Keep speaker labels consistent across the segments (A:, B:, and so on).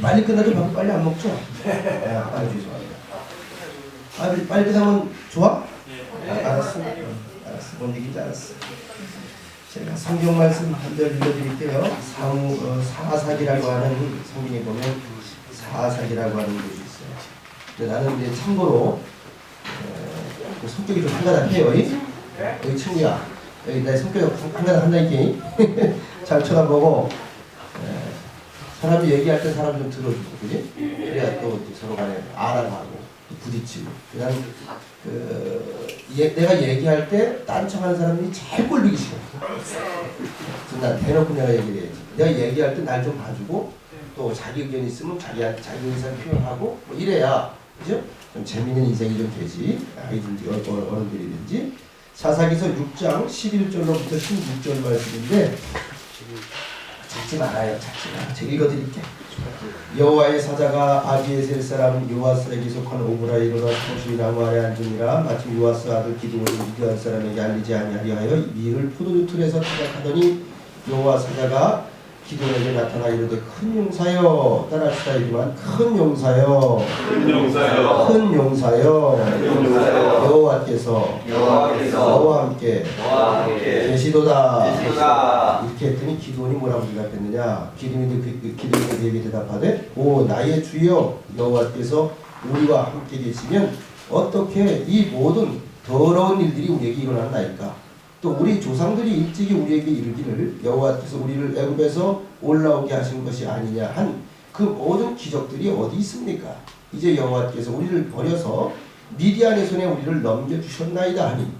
A: 빨리 끝나도 밥을 빨리 안 먹죠? 네, 빨리 죄송합니다. 빨리 끝나면 좋아? 알았어. 알았어. 뭔 얘기인지 알았어. 제가 성경 말씀 한 절 읽어드릴게요. 사사기라고 하는 성경에 보면 사사기라고 하는 곳이 있어요. 근데 나는 이제 참고로 성격이 좀 한가닥해요. 여기 친구야. 여기 내 성격이 한가닥한다니까. 잘 쳐다보고 사람이 얘기할 때 사람 좀 들어주고, 그지? 그래야 또 서로 간에 알아가고 부딪히고. 그냥 내가 얘기할 때 딴청하는 사람이 제일 꼴보기 싫어. 그래서 난 대놓고 내가 얘기를 해야지. 내가 얘기할 때 날 좀 봐주고 또 자기 의견이 있으면 자기 의사를 표현하고 뭐 이래야, 그죠? 좀 재밌는 인생이 좀 되지. 아이들이 어른들이든지. 사사기서 6장 11절로부터 16절 말씀인데 찾지 말아요. 찾지 마. 제가 읽어드릴게. 여호와의 사자가 아비에셀 사람 요아스에게 속한 오브라에 이르러 토시 나무 아래 앉으니라. 마침 요아스 아들 기드온이 미디안 사람에게 알리지 아니하려 하여 밀을 포도주 틀에서 타작하더니 여호와 사자가 기드온에게 나타나 이르되 큰 용사여, 따라합시다. 이지만 큰 용사여, 큰 용사여, 여호와께서 너와 함께 계시도다. 이렇게 했더니 기드온이 뭐라고 대답했느냐? 기드온이 그에게 대답하되 오 나의 주여 여호와께서 우리와 함께 계시면 어떻게 이 모든 더러운 일들이 우리에게 일어났나이까? 또 우리 조상들이 일찍이 우리에게 이르기를 여호와께서 우리를 애굽에서 올라오게 하신 것이 아니냐 한 그 모든 기적들이 어디 있습니까? 이제 여호와께서 우리를 버려서 미디안의 손에 우리를 넘겨주셨나이다 하니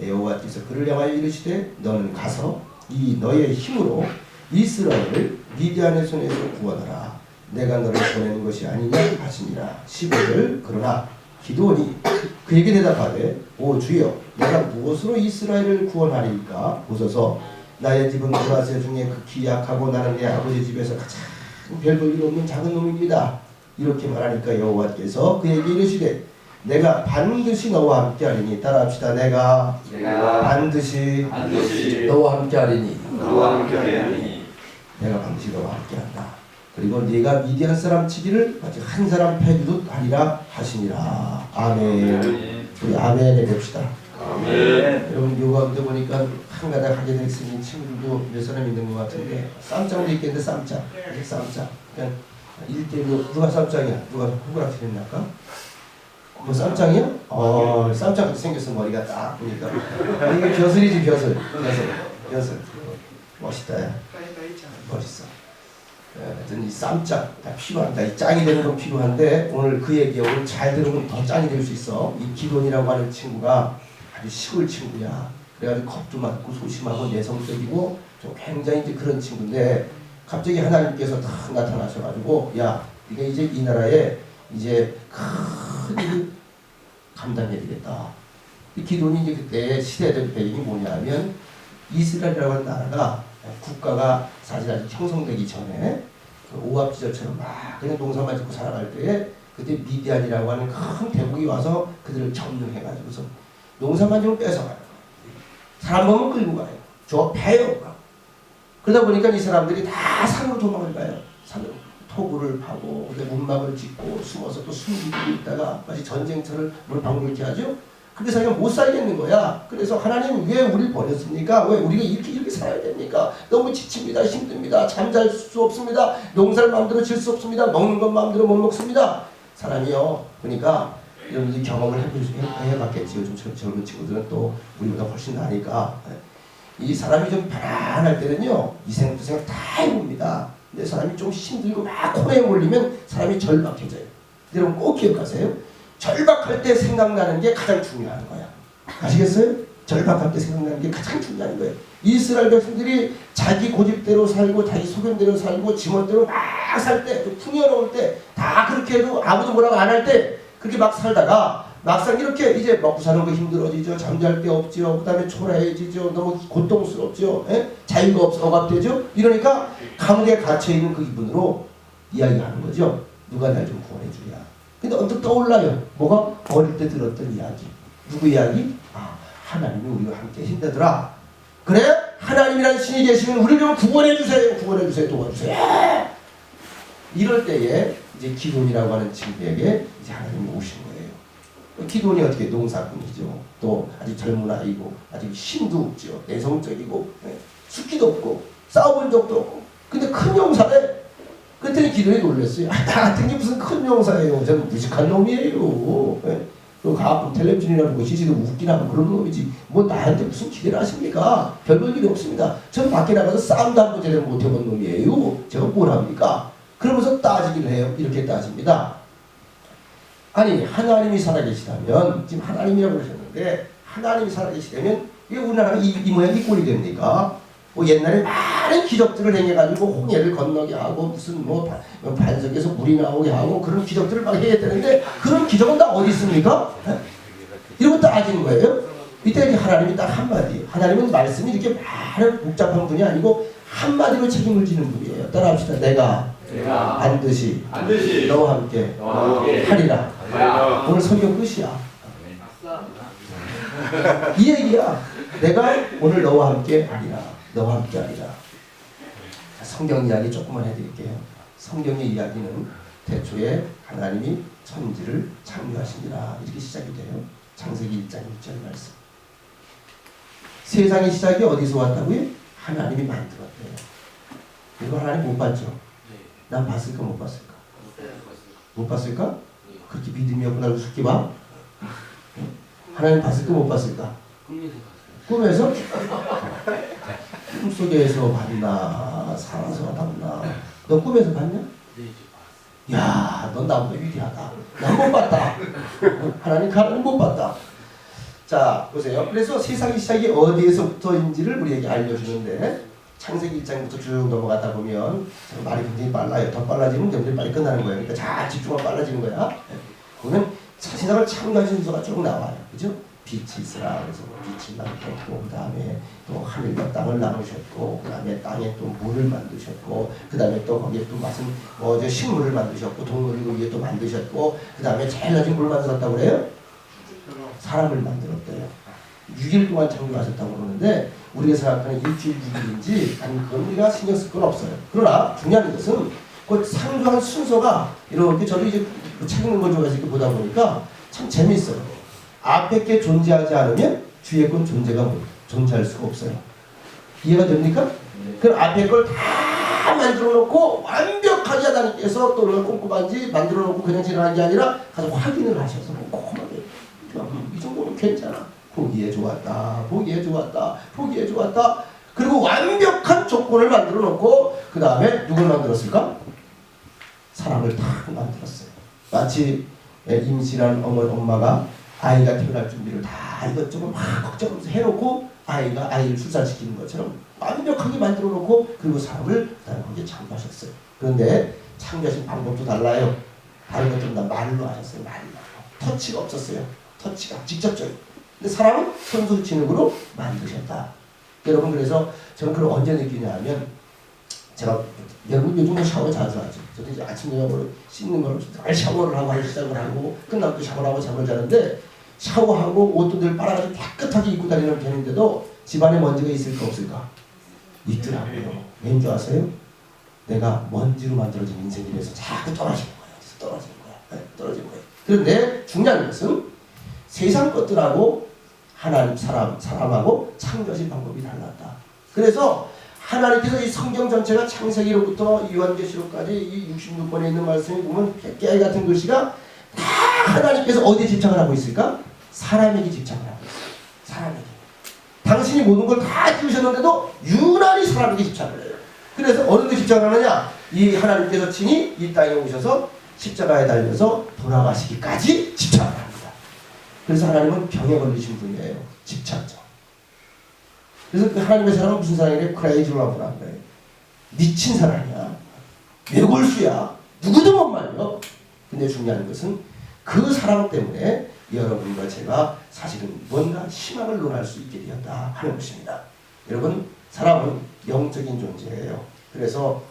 A: 여호와께서 그를 향하여 이르시되 너는 가서 이 너의 힘으로 이스라엘을 미디안의 손에서 구원하라. 내가 너를 보내는 것이 아니냐 하시니라. 15절 그러나 기드온이 그에게 대답하되 오 주여 내가 무엇으로 이스라엘을 구원하리까? 보소서 나의 집은 브라세 중에 극히 약하고 나는 내 아버지 집에서 가장 별 볼 일 없는 작은 놈입니다. 이렇게 말하니까 여호와께서 그에게 이르시되 내가 반드시 너와 함께하리니. 따라합시다. 내가 반드시 너와 함께하리니. 내가 반드시 너와 함께한다. 그리고 네가 미디안 사람 치기를 아직 한 사람 패주도 하리라 하시니라. 아멘. 우리 아멘 해봅시다. 아멘. 여러분 요가부터 보니까 한 가닥 하게 됐으니 친구들도 몇 사람 있는 것 같은데 쌈장도 있겠는데 쌈장. 그냥 1대1로 누가 쌈장이야? 누가 호구락 틀렸나 아까? 뭐 쌈장이야? 쌈장 같이 생겼어. 머리가 딱 보니까 이게 벼슬이지. 벼슬. 멋있다. 야. 멋있어. 하여튼 이 쌈장 다 필요합니다. 이 짱이 되는 건 필요한데 오늘 그 얘기 오늘 잘 들으면 더 짱이 될 수 있어. 이 기돈이라고 하는 친구가 아주 시골 친구야. 그래가지고 겁도 많고 소심하고 내성적이고 좀 굉장히 이제 그런 친구인데 갑자기 하나님께서 딱 나타나셔가지고 야 네가 이제 이 나라에 이제 큰 일을 감당해야 되겠다. 이 기돈이 이제 그때 시대적 배경이 뭐냐면 이스라엘이라고 하는 나라가 국가가 사실 아직 형성되기 전에 그 오합지졸처럼 막 그냥 농사만 짓고 살아갈 때에 그때 미디안이라고 하는 큰 대국이 와서 그들을 점령해가지고서 농사만 좀 뺏어가요. 사람 몸을 끌고 가요. 저 배에 가. 그러다 보니까 이 사람들이 다 산으로 도망을 가요. 산으로 토굴을 파고 문막을 짓고 숨어서 또 숨기고 있다가 마치 전쟁터를 방불케 하죠. 그렇게 살면 못 살겠는 거야. 그래서 하나님 왜 우리를 버렸습니까? 왜 우리가 이렇게 살아야 됩니까? 너무 지칩니다. 힘듭니다. 잠잘 수 없습니다. 농사를 마음대로 질 수 없습니다. 먹는 건 마음대로 못 먹습니다. 사람이요. 그러니까 여러분들이 경험을 해봤겠지. 요즘 젊은 친구들은 또 우리보다 훨씬 나으니까 이 사람이 좀 편안할 때는요. 이 생각 저 생각 다 해봅니다. 근데 사람이 좀 힘들고 막 코너에 몰리면 사람이 절박해져요. 여러분 꼭 기억하세요. 절박할 때 생각나는 게 가장 중요한 거야. 아시겠어요? 절박할 때 생각나는 게 가장 중요한 거예요. 이스라엘 백성들이 자기 고집대로 살고 자기 소견대로 살고 지멋대로 막 살 때, 풍요로울 때 다 그렇게 해도 아무도 뭐라고 안 할 때 그렇게 막 살다가 막상 이렇게 이제 먹고 사는 거 힘들어지죠. 잠잘 데 없죠. 그 다음에 초라해지죠. 너무 고통스럽죠. 자유가 억압되죠. 이러니까 감옥에 갇혀있는 그 기분으로 이야기하는 거죠. 누가 날 좀 구원해 주랴. 근데 언뜻 떠올라요. 뭐가? 어릴 때 들었던 이야기. 누구 이야기? 하나님이 우리와 함께 계신다더라. 그래? 하나님이라는 신이 계시면 우리를 좀 구원해 주세요. 도와주세요. 이럴 때에 이제 기돈이라고 하는 친구에게 이제 하나님이 오신 거예요. 기돈이 어떻게 농사꾼이죠. 또 아직 젊은 아이고 아직 힘도 없죠. 내성적이고 숙기도 없고 싸워본 적도 없고 근데 큰 용사래. 그때는 기돈이 놀랐어요. 나 같은 게 무슨 큰 용사예요. 저는 무식한 놈이에요. 그 가끔 텔레비전이라는 거 시시도 웃긴 하고 그런 놈이지 뭐 나한테 무슨 기대를 하십니까? 별볼 일이 없습니다. 저는 밖에 나가서 싸움도 한번 제대로 못 해본 놈이에요. 제가 뭘 합니까? 그러면서 따지기를 해요. 이렇게 따집니다. 아니 하나님이 살아계시다면 지금 하나님이라고 그러셨는데 하나님이 살아계시다면 왜 우리나라가 이 모양 이 꼴이 됩니까? 뭐 옛날에 많은 기적들을 행해가지고 홍해를 건너게 하고 무슨 뭐 반석에서 물이 나오게 하고 그런 기적들을 막 해야 되는데 그런 기적은 다 어디 있습니까? 이러고 따지는 거예요. 이때 하나님이 딱 한마디. 하나님은 말씀이 이렇게 많은 복잡한 분이 아니고 한마디로 책임을 지는 분이에요. 따라합시다. 내가 반드시 너와 함께 하리라. 오늘 설교 끝이야. 이 얘기야. 내가 오늘 너와 함께 하리라. 너와 함께 하리라. 성경 이야기 조금만 해드릴게요. 성경의 이야기는 태초에 하나님이 천지를 창조하시니라 이렇게 시작이 돼요. 창세기 1장 1절 말씀. 세상의 시작이 어디서 왔다고요? 하나님이 만들었대요. 이거 하나님 못 봤죠? 난 봤을까 못 봤을까? 못 봤을까? 그렇게 믿음이 없구나 우습게 봐? 하나님 봤을까 못 봤을까? 꿈에서? 꿈속에서 봤나? 살아서 봤나? 너 꿈에서 봤냐? 야, 넌 나보다 위대하다. 난 못 봤다. 하나님 가는 못 봤다. 자, 보세요. 그래서 세상의 시작이 어디에서부터인지를 우리에게 알려주는데 창세기 1장부터 쭉 넘어가다 보면 말이 굉장히 빨라요. 더 빨라지면 굉장히 빨리 끝나는 거예요. 그러니까 잘 집중하면 빨라지는 거야. 보면 세상을 창조하신 순서가 쭉 나와요. 그죠? 빛이 있으라 그래서 빛이 나셨고 그 다음에 또 하늘과 땅을 나누셨고 그 다음에 땅에 또 물을 만드셨고 그 다음에 또 거기에 또 무슨 저 식물을 만드셨고 동물을 그 위에 또 만드셨고 그 다음에 제일 낮은 뭘 만들었다고 그래요? 사람을 만들었대요. 6일 동안 창조하셨다고 그러는데 우리가 생각하는 일주일 6일인지 아니 그건 우리가 신경 쓸 건 없어요. 그러나 중요한 것은 그 창조한 순서가 이렇게 저도 이제 책 읽는 걸 좋아해서 이렇게 보다 보니까 참 재밌어요. 앞에 게 존재하지 않으면 뒤에 건 존재할 수가 없어요. 이해가 됩니까? 그럼 앞에 걸 다 만들어 놓고 완벽하게 하나님께서 또 얼마나 꼼꼼한지 만들어 놓고 그냥 지나가는 게 아니라 가서 확인을 하셔서 꼼꼼하게 이 정도면 괜찮아. 보기에 좋았다. 보기에 좋았다. 보기에 좋았다. 그리고 완벽한 조건을 만들어 놓고 그 다음에 누굴 만들었을까? 사람을 다 만들었어요. 마치 임신한 엄마가 아이가 태어날 준비를 다 이것저것 막 걱정하면서 해놓고 아이를 출산시키는 것처럼 완벽하게 만들어 놓고 그리고 사람을 그다음에 거기에 창조하셨어요. 그런데 창조하신 방법도 달라요. 다른 것들은 다 말로 하셨어요. 말로. 터치가 없었어요. 터치가 직접적인. 근데 사람은 손수 지능으로 만드셨다. 여러분 그래서 저는 그걸 언제 느끼냐 하면 제가 여러분 요즘에 샤워 자주 하죠. 저도 이제 아침 저녁으로 씻는 걸 늘 샤워를 하고 시작을 하고 끝나고 또 샤워를 하고 잠을 자는데 샤워하고 옷도 늘 빨아가지고 깨끗하게 입고 다니는 편인데도 집안에 먼지가 있을까 없을까? 있더라고요. 왠 줄 아세요? 내가 먼지로 만들어진 인생이라서 자꾸 떨어지는 거예요. 떨어지는 거야. 네, 떨어지는 거예요. 그런데 중요한 것은 세상 것들하고 하나님 사람하고 창조하신 방법이 달랐다. 그래서 하나님께서 이 성경 전체가 창세기로부터 요한계시록까지 이 66권에 있는 말씀에 보면 깨알 같은 글씨가 다 하나님께서 어디에 집착을 하고 있을까? 사람에게 집착을 하고 있어요. 사람에게. 당신이 모든 걸 다 지으셨는데도 유난히 사람에게 집착을 해요. 그래서 어느 데 집착을 하느냐? 이 하나님께서 친히 이 땅에 오셔서 십자가에 달려서 돌아가시기까지 집착을 합니다. 그래서 하나님은 병에 걸리신 분이에요. 집착자. 그래서 그 하나님의 사랑은 무슨 사랑이래? 크레이지 러브라는 거예요. 미친 사랑이야. 외골수야. 누구도 못 말려. 근데 중요한 것은 그 사랑 때문에 여러분과 제가 사실은 뭔가 희망을 논할 수 있게 되었다 하는 것입니다. 여러분 사람은 영적인 존재예요. 그래서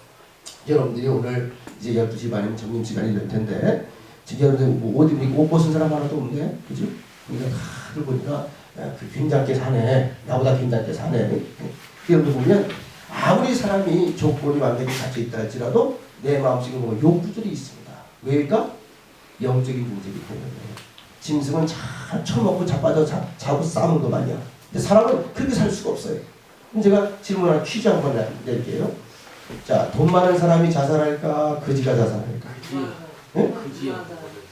A: 여러분들이 오늘 이제 12시 반이면 점심시간이 될 텐데 지금 여러분들 뭐 어디 옷 벗은 사람 하나도 없네. 그죠? 우리가 다들 보니까 괜찮게 사네. 나보다 괜찮게 사네. 여러분 보면 아무리 사람이 조건이 완벽히 갖춰 있다 할지라도 내 마음속에 뭐 욕구들이 있습니다. 왜일까? 영적인 문제이기 때문에. 짐승은 잘 처먹고 자빠져 자고 싸우는 것만이야. 근데 사람은 그렇게 살 수가 없어요. 그럼 제가 질문 하나 퀴즈 한번 낼게요. 자, 돈 많은 사람이 자살할까? 거지가 자살할까? 응?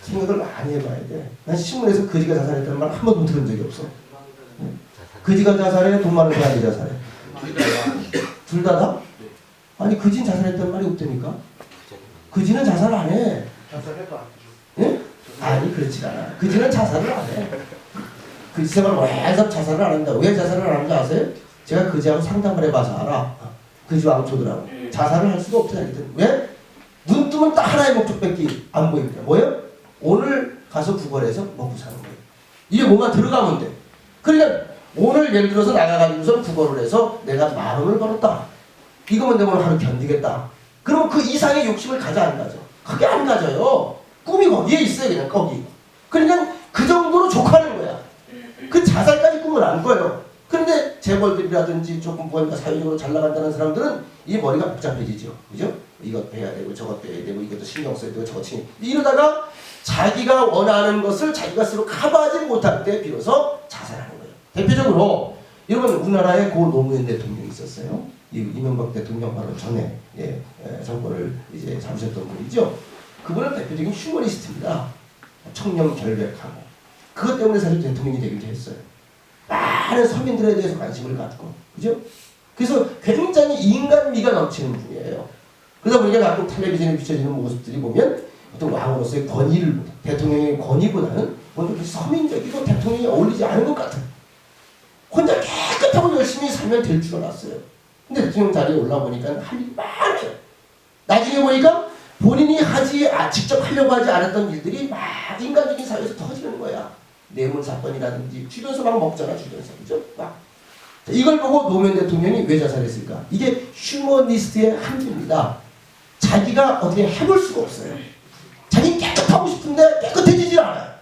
A: 생각을 많이 해봐야 돼. 난 신문에서 거지가 자살했다는 말 한 번도 들은 적이 없어. 응? 거지가 자살해? 돈 많은 사람이 자살해? 둘 다다? 아니 거지는 자살했다는 말이 없다니까? 거지는 자살 안 해.
B: 자살해도 안
A: 예? 아니 그렇지 않아. 거지는 자살을 안 해. 거지 생활 왜 자살을 안 한다. 왜 자살을 안 하는지 아세요? 제가 거지하고 상담을 해봐서 알아. 거지 왕초들하고 자살을 할 수가 없다. 왜? 눈 뜨면 딱 하나의 목적밖에 안 보입니다. 뭐예요? 오늘 가서 구걸해서 먹고 사는 거예요. 이게 뭐만 들어가면 돼. 그러니까 오늘 예를 들어서 나가가지고서 구걸을 해서 내가 10,000원을 벌었다. 이거면 내가 오늘 하루 견디겠다. 그러면 그 이상의 욕심을 가져 안 가져? 그게 안 가져요. 꿈이 거기에 있어요. 그냥 거기. 그러니까 그 정도로 족하는 거야. 그 자살까지 꿈을 안 꿔요. 그런데 재벌들이라든지 조금 뭔가 사회적으로 잘 나간다는 사람들은 이 머리가 복잡해지죠. 그죠? 이것 해야 되고 저것 해야 되고 이것도 신경 써야 되고 저것 신경 이러다가 자기가 원하는 것을 자기가 스스로 커버하지 못할 때 비로소 자살하는 거예요. 대표적으로 여러분 우리나라에 고 노무현 대통령이 있었어요. 이명박 대통령 바로 전에 정권을 이제 잡으셨던 분이죠. 그분은 대표적인 휴머니스트입니다. 청렴 결백하고 그것 때문에 사실 대통령이 되기도 했어요. 많은 서민들에 대해서 관심을 갖고 그죠? 그래서 굉장히 인간미가 넘치는 분이에요. 그러다 보니까 가끔 텔레비전에 비춰지는 모습들이 보면 어떤 왕으로서의 권위를 대통령의 권위보다는 뭔가 서민적이고 대통령이 어울리지 않은 것 같은 혼자 깨끗하고 열심히 살면 될 줄 알았어요. 근데 대통령 자리에 올라오니까 할 일이 많아요. 나중에 보니까 본인이 직접 하려고 하지 않았던 일들이 막 인간적인 사회에서 터지는 거야. 뇌물 사건이라든지 주변에서 막 먹잖아. 주변에서 그죠? 막. 이걸 보고 노무현 대통령이 왜 자살했을까? 이게 휴머니스트의 한계입니다. 자기가 어떻게 해볼 수가 없어요. 자기 깨끗하고 싶은데 깨끗해지질 않아요.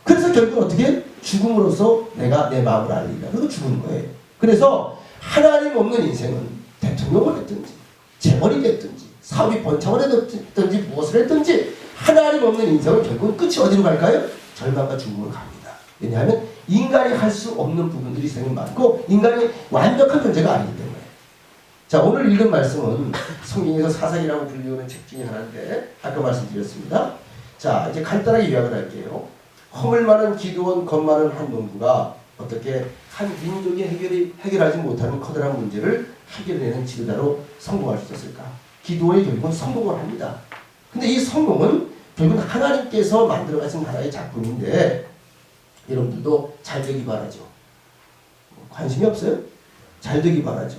A: 그래서 결국 어떻게 죽음으로써 내가 내 마음을 알리라. 그리고 죽은 거예요. 그래서 하나님 없는 인생은 대통령을 했든지 재벌이 됐든지 사업이 번창을 했든지 무엇을 했든지 하나님 없는 인생은 결국은 끝이 어디로 갈까요? 절망과 죽음으로 갑니다. 왜냐하면 인간이 할 수 없는 부분들이 세상에 많고 인간이 완벽한 존재가 아니기 때문에. 자, 오늘 읽은 말씀은 성경에서 사사기라고 불리우는 책 중에 하나인데 아까 말씀드렸습니다. 자, 이제 간단하게 요약을 할게요. 허물 많은 기드온, 겁 많은 한 농부가 어떻게 한 민족이 해결하지 못하는 커다란 문제를 해결해내는 지도자로 성공할 수 있었을까? 기드온이 결국은 성공을 합니다. 근데 이 성공은 결국은 하나님께서 만들어가신 하나의 작품인데 여러분들도 잘 되기 바라죠. 관심이 없어요? 잘 되기 바라죠.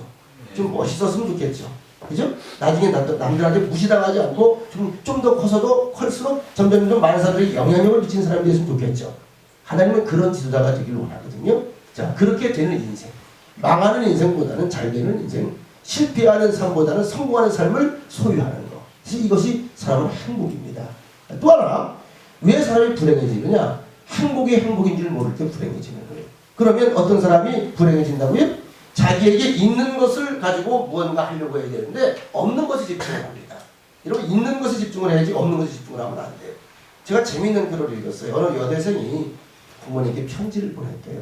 A: 좀 멋있었으면 좋겠죠. 그죠? 나중에 남들한테 무시당하지 않고 좀 더 커서도 클수록 점점 많은 사람들이 영향력을 미치는 사람이 됐으면 좋겠죠. 하나님은 그런 지도자가 되기를 원하거든요. 자, 그렇게 되는 인생. 망하는 인생보다는 잘 되는 인생. 실패하는 삶보다는 성공하는 삶을 소유하는 것. 이것이 사람의 행복입니다. 또 하나, 왜 사람이 불행해지느냐? 행복이 행복인 줄 모를 때 불행해지는 거예요. 그러면 어떤 사람이 불행해진다고요? 자기에게 있는 것을 가지고 무언가 하려고 해야 되는데 없는 것에 집중을 합니다. 여러분 있는 것에 집중을 해야지 없는 것에 집중을 하면 안 돼요. 제가 재미있는 글을 읽었어요. 어느 여대생이 부모님께 편지를 보냈대요.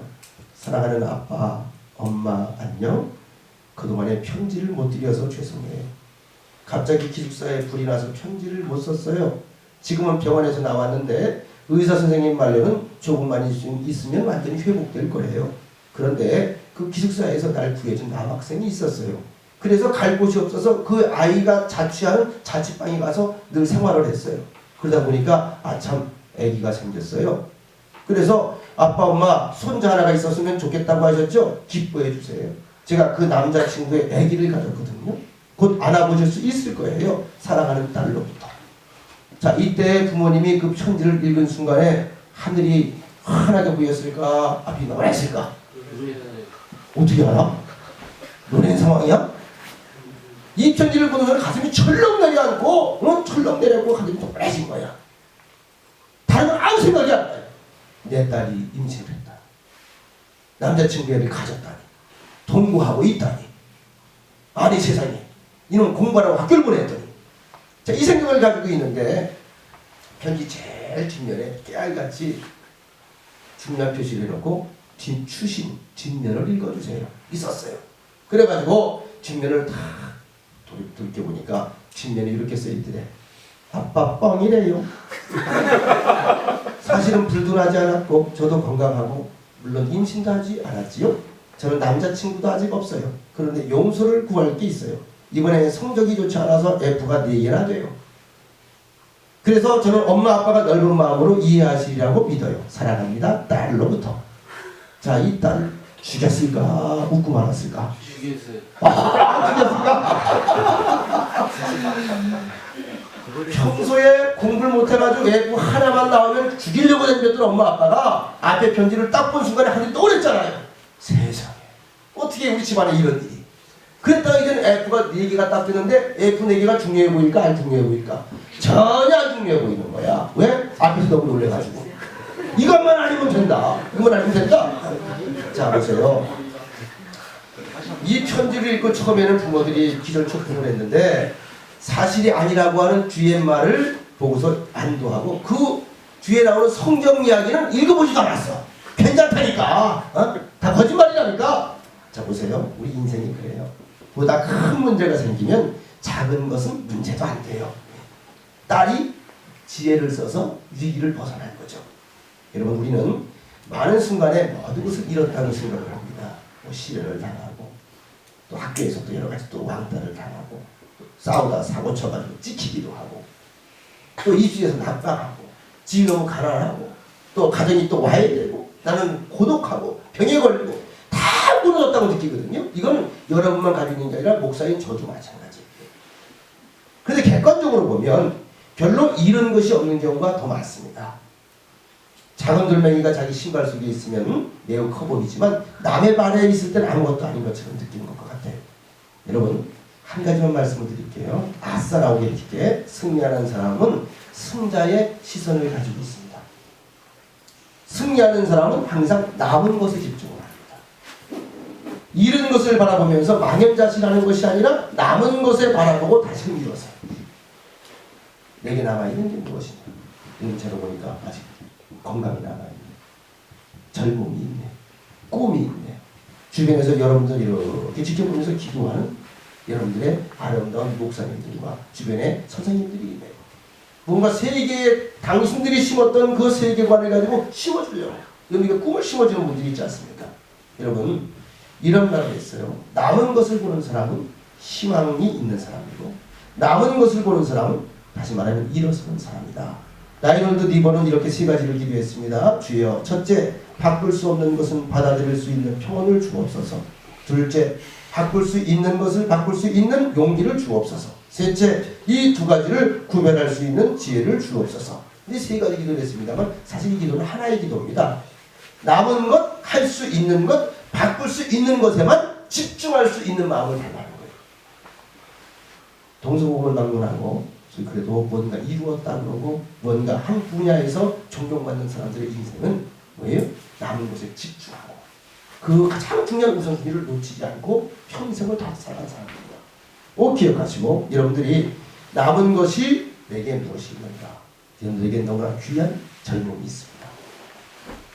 A: 사랑하는 아빠, 엄마 안녕. 그동안에 편지를 못 드려서 죄송해요. 갑자기 기숙사에 불이 나서 편지를 못 썼어요. 지금은 병원에서 나왔는데 의사 선생님 말로는 조금만 있으면 완전히 회복될 거예요. 그런데 그 기숙사에서 날 구해준 남학생이 있었어요. 그래서 갈 곳이 없어서 그 아이가 자취하는 자취방에 가서 늘 생활을 했어요. 그러다 보니까 아참 아기가 생겼어요. 그래서 아빠 엄마 손자 하나가 있었으면 좋겠다고 하셨죠? 기뻐해 주세요. 제가 그 남자친구의 아기를 가졌거든요. 곧 안아보실 수 있을 거예요. 사랑하는 딸로부터. 자, 이때 부모님이 그 편지를 읽은 순간에 하늘이 환하게 보였을까? 앞이 노랬을까? 어떻게 알아? 노래는 상황이야? 이 편지를 보는 순간 가슴이 철렁 내려앉고 철렁 내려앉고 가슴이 노래진 거야. 다른 건 아무 생각이 안 나요. 내 딸이 임신을 했다. 남자친구 애를 가졌다니. 동거하고 있다니. 아니 세상에. 이놈 공부하라고 학교를 보냈더니. 자, 이 생각을 가지고 있는데 편지 제일 뒷면에 깨알같이 중요한 표시를 해놓고 추신 뒷면을 읽어주세요. 있었어요. 그래가지고 뒷면을 다 돌이켜보니까 뒷면에 이렇게 써있더래. 아빠 뻥이래요. 사실은 불둔하지 않았고 저도 건강하고 물론 임신도 하지 않았지요. 저는 남자친구도 아직 없어요. 그런데 용서를 구할 게 있어요. 이번에 성적이 좋지 않아서 F가 4개나 돼요. 그래서 저는 엄마 아빠가 넓은 마음으로 이해하시리라고 믿어요. 사랑합니다. 딸로부터. 자, 이 딸 죽였을까? 웃고 말았을까?
B: 죽였어요.
A: 죽였을까? 평소에 공부를 못해가지고 외국 하나만 나오면 죽이려고 댕겼던 엄마 아빠가 앞에 편지를 딱 본 순간에 한이 떠오르잖아요. 세상에 어떻게 우리 집안에 이런 일이. 그랬다가 이제는 F가 4개가 딱 뜨는데 F 4개가 중요해 보일까 안 중요해 보일까? 전혀 안 중요해 보이는 거야. 왜? 앞에서 너무 놀래가지고. 이것만 아니면 된다. 이것만 아니면 된다. 자, 보세요. 이 편지를 읽고 처음에는 부모들이 기절초풍을 했는데 사실이 아니라고 하는 뒤에 말을 보고서 안도하고 그 뒤에 나오는 성경 이야기는 읽어보지도 않았어. 괜찮다니까. 다 거짓말이라니까. 자, 보세요. 우리 인생이 그래요. 보다 큰 문제가 생기면 작은 것은 문제도 안 돼요. 딸이 지혜를 써서 위기를 벗어난 거죠. 여러분, 우리는 많은 순간에 모든 것을 잃었다는 생각을 합니다. 뭐 시련을 당하고 또 학교에서 또 여러 가지 또 왕따를 당하고 또 싸우다 사고 쳐가지고 찍히기도 하고 또 입시에서 낙방하고 집이 너무 가난하고 또 가정이 또 와해되고 나는 고독하고 병에 걸리고 다 무너졌다고 느끼거든요. 이건 여러분만 가지고 있는 게 아니라 목사인 저도 마찬가지예요. 그런데 객관적으로 보면 별로 잃은 것이 없는 경우가 더 많습니다. 작은 돌멩이가 자기 신발 속에 있으면 매우 커 보이지만 남의 발에 있을 때는 아무것도 아닌 것처럼 느끼는 것 같아요. 여러분, 한 가지만 말씀을 드릴게요. 아싸 나오게 쉽게 승리하는 사람은 승자의 시선을 가지고 있습니다. 승리하는 사람은 항상 남은 것에 집중을 합니다. 잃은 것을 바라보면서 망연자실하는 것이 아니라 남은 것을 바라보고 다시 일어서요. 내게 남아있는 게 무엇이냐. 인체로 보니까 아직 건강이 남아있네. 젊음이 있네. 꿈이 있네. 주변에서 여러분들 이렇게 지켜보면서 기도하는 여러분들의 아름다운 목사님들과 주변에 선생님들이 있네. 뭔가 세계에 당신들이 심었던 그 세계관을 가지고 심어주려고. 여러분, 꿈을 심어주는 분들이 있지 않습니까? 여러분, 이런 말을 했어요. 남은 것을 보는 사람은 희망이 있는 사람이고 남은 것을 보는 사람은 다시 말하면 일어서는 사람이다. 라이놀드 니버는 이렇게 3가지를 기도했습니다. 주여, 첫째, 바꿀 수 없는 것은 받아들일 수 있는 평온을 주옵소서. 둘째, 바꿀 수 있는 것을 바꿀 수 있는 용기를 주옵소서. 셋째, 이 2가지를 구별할 수 있는 지혜를 주옵소서. 이 3가지 기도를 했습니다만 사실 이 기도는 하나의 기도입니다. 남은 것, 할 수 있는 것, 바꿀 수 있는 것에만 집중할 수 있는 마음을 달라는 거예요. 동서고금을 방문하고 그래도 뭔가 이루었다 그러고 뭔가 한 분야에서 존경받는 사람들의 인생은 뭐예요? 남은 것에 집중하고 그 가장 중요한 우선순위를 놓치지 않고 평생을 다 살아간 사람입니다. 꼭 기억하시고 여러분들이 남은 것이 내게 무엇이 있는가? 여러분들에게 너무나 귀한 젊음이 있습니다.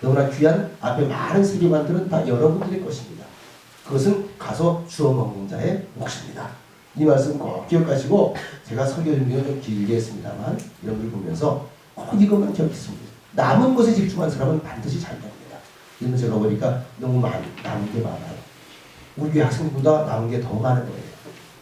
A: 너무나 귀한 앞에 많은 세계관들은 다 여러분들의 것입니다. 그것은 가서 주워 먹는 자의 몫입니다. 이 말씀 꼭 기억하시고 제가 설교 준비는 좀 길게 했습니다만 여러분들 보면서 꼭 이것만 기억했습니다. 남은 것에 집중한 사람은 반드시 잘 됩니다. 이런 제가 보니까 너무 남은 게 많아요. 우리 교회 학생보다 남은 게 더 많은 거예요.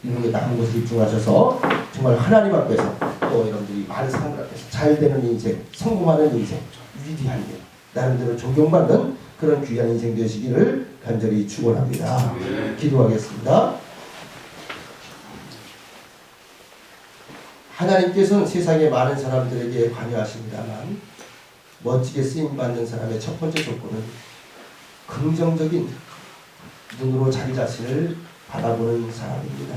A: 이런 게 남은 것에 집중하셔서 정말 하나님 앞에서 또 여러분들이 많은 사람들 앞에서 잘 되는 인생, 성공하는 인생, 위대한 일, 나름대로 존경받는 그런 귀한 인생 되시기를 간절히 축원합니다. 기도하겠습니다. 하나님께서는 세상의 많은 사람들에게 관여하십니다만 멋지게 쓰임받는 사람의 첫 번째 조건은 긍정적인 눈으로 자기 자신을 바라보는 사람입니다.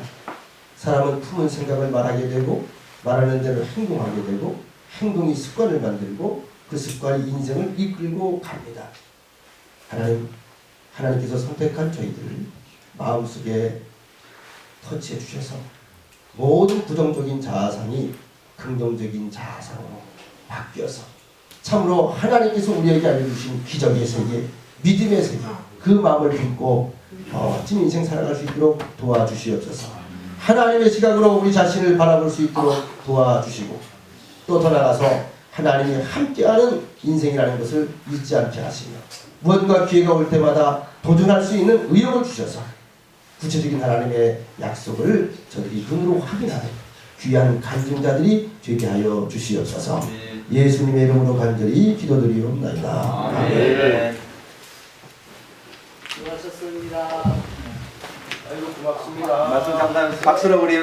A: 사람은 품은 생각을 말하게 되고 말하는 대로 행동하게 되고 행동이 습관을 만들고 그 습관이 인생을 이끌고 갑니다. 하나님께서 선택한 저희들을 마음속에 터치해 주셔서 모든 부정적인 자아상이 긍정적인 자아상으로 바뀌어서 참으로 하나님께서 우리에게 알려주신 기적의 세계, 믿음의 세계, 그 마음을 품고 멋진 인생 살아갈 수 있도록 도와주시옵소서. 하나님의 시각으로 우리 자신을 바라볼 수 있도록 도와주시고 또 더 나아가서 하나님이 함께하는 인생이라는 것을 잊지 않게 하시며 무언가 기회가 올 때마다 도전할 수 있는 의욕을 주셔서 구체적인 하나님의 약속을 저들이 눈으로 확인하는 귀한 간증자들이 되게 하여 주시옵소서. 예수님의 이름으로 간절히 기도드리옵나이다. 아멘.
B: 수고하셨습니다.
A: 아이고 고맙습니다.
C: 말씀 감사합니다. 박수로 우리